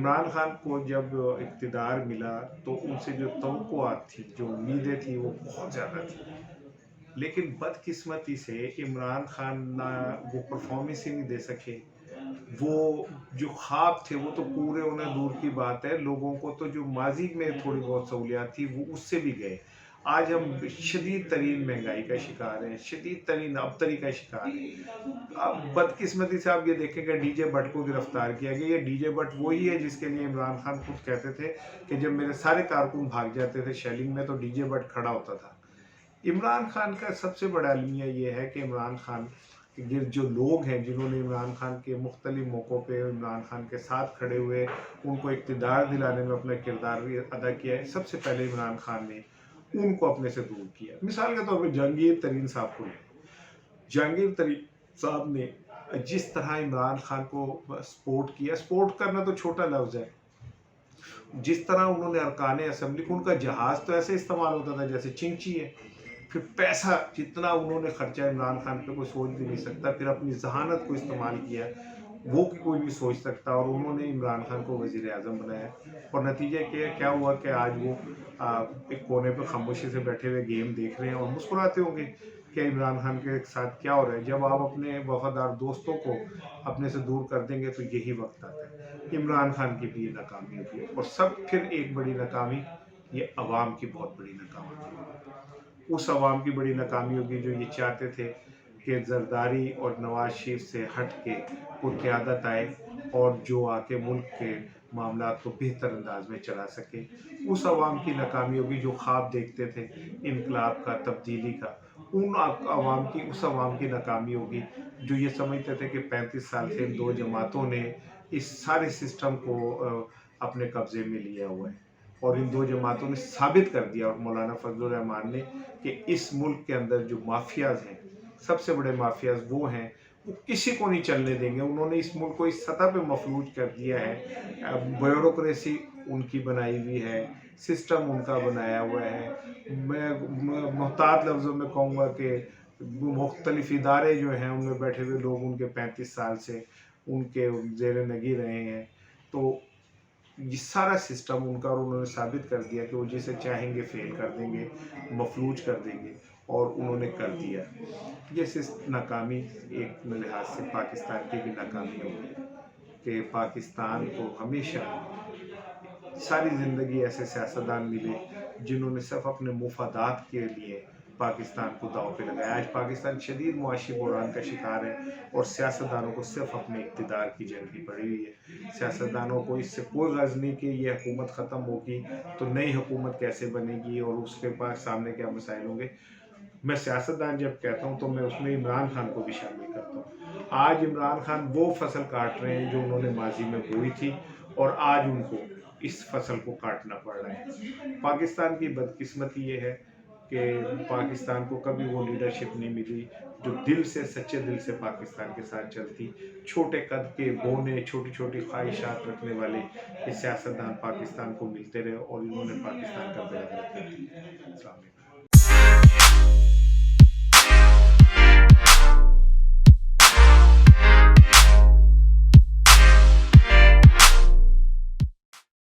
इमरान खान को जब इक़्तिदार मिला तो उनसे जो तवक्कुआत थी, जो उम्मीदें थी वो बहुत ज़्यादा थी। लेकिन बदकिस्मती से इमरान खान ना वो परफ़ॉर्मेंस ही नहीं दे सके। वो जो ख्वाब थे वो तो पूरे होने दूर की बात है, लोगों को तो जो माज़ी में थोड़ी बहुत सहूलियत थी वो उससे भी गए। आज हम शदीद तरीन महँगाई का शिकार हैं, शदीद तरीन अबतरी का शिकार हैं। अब बदकिस्मती से आप ये देखेंगे डीजे भट्ट को गिरफ्तार किया गया। ये डीजे भट्ट वही है जिसके लिए इमरान खान खुद कहते थे कि जब मेरे सारे कारकुन भाग जाते थे शेलिंग में तो डीजे भट्ट खड़ा होता था। इमरान खान का सबसे बड़ा अलमिया ये है कि इमरान खान के गिर्द जो लोग हैं जिन्होंने इमरान खान के मुख्तलिफ मौक़ों पे इमरान खान के साथ खड़े हुए, उनको इक़्तिदार दिलाने में अपना किरदार भी अदा किया है। सबसे पहले इमरान खान ने उनको अपने से दूर किया। मिसाल के तौर पे जहांगीर तरीन साहब को लें। जहांगीर तरीन साहब ने जिस तरह इमरान खान को सपोर्ट किया, सपोर्ट करना तो छोटा लफ्ज़ है। जिस तरह उन्होंने अरकान असेंबली को उनका जहाज़ तो ऐसे इस्तेमाल होता था जैसे चिंची है। फिर पैसा जितना उन्होंने खर्चा इमरान खान पे कोई सोच भी नहीं सकता। फिर अपनी ज़हानत को इस्तेमाल किया, वो कोई भी सोच सकता और उन्होंने इमरान खान को वज़ीर-ए-आज़म बनाया। और नतीजा क्या हुआ कि आज वो एक कोने पे खामोशी से बैठे हुए गेम देख रहे हैं और मुस्कुराते होंगे कि इमरान खान के साथ क्या हो रहा है। जब आप अपने वफ़ादार दोस्तों को अपने से दूर कर देंगे तो यही वक़्त आता है। इमरान खान की भी ये नाकामी होगी और सब फिर एक बड़ी नाकामी, ये अवाम की बहुत बड़ी नाकामी होगी। उस अवाम की बड़ी नाकामी होगी जो ये चाहते थे कि ज़रदारी और नवाज़ शरीफ से हट के वो क़यादत आए और जो आके मुल्क के मामलात को बेहतर अंदाज में चला सके। उस अवाम की नाकामी होगी जो ख्वाब देखते थे इनकलाब का, तब्दीली का। उस अवाम की नाकामी होगी जो ये समझते थे कि 35 साल से इन दो जमातों ने इस सारे सिस्टम को अपने कब्ज़े में लिया हुआ है और इन दो जमातों ने साबित कर दिया और मौलाना फजलुर रहमान ने कि इस मुल्क के अंदर जो माफियाज हैं, सबसे बड़े माफियाज वो हैं, वो किसी को नहीं चलने देंगे। उन्होंने इस मुल्क को इस सतह पे मफलूज कर दिया है। ब्यूरोक्रेसी उनकी बनाई हुई है, सिस्टम उनका बनाया हुआ है। मैं मुहतात लफ्ज़ों में कहूँगा कि मुख्तलिफ इदारे जो हैं उनमें बैठे हुए लोग उनके 35 साल से उनके ज़ेर नगी रहे हैं। तो ये सारा सिस्टम उनका और उन्होंने साबित कर दिया कि वो जिसे चाहेंगे फेल कर देंगे, मफलूज कर देंगे और उन्होंने कर दिया। ये सिर्फ नाकामी एक लिहाज से पाकिस्तान की भी नाकामी होगी कि पाकिस्तान को हमेशा सारी ज़िंदगी ऐसे सियासतदान मिले जिन्होंने सिर्फ अपने मुफादात के लिए पाकिस्तान को दांव पे लगाया। आज पाकिस्तान शदीद मुआशी बुहरान का शिकार है और सियासतदानों को सिर्फ अपने इक़्तिदार की जंग पड़ी हुई है। सियासतदानों को इससे कोई ग़र्ज़ नहीं कि ये हुकूमत ख़त्म होगी तो नई हुकूमत कैसे बनेगी और उसके पास सामने क्या मसाइल होंगे। मैं सियासतदान जब कहता हूँ तो मैं उसमें इमरान खान को भी शामिल करता हूँ। आज इमरान खान वो फसल काट रहे हैं जो उन्होंने माजी में बोई थी और आज उनको इस फसल को काटना पड़ रहा है। पाकिस्तान की बदकिस्मती ये है कि पाकिस्तान को कभी वो लीडरशिप नहीं मिली जो दिल से, सच्चे दिल से पाकिस्तान के साथ चलती। छोटे कद के बौने, छोटी-छोटी ख्वाहिशात रखने वाले ये सियासतदान पाकिस्तान को मिलते रहे और इन्होंने पाकिस्तान का बेड़ा गर्क कर दिया। अस्सलाम वालेकुम।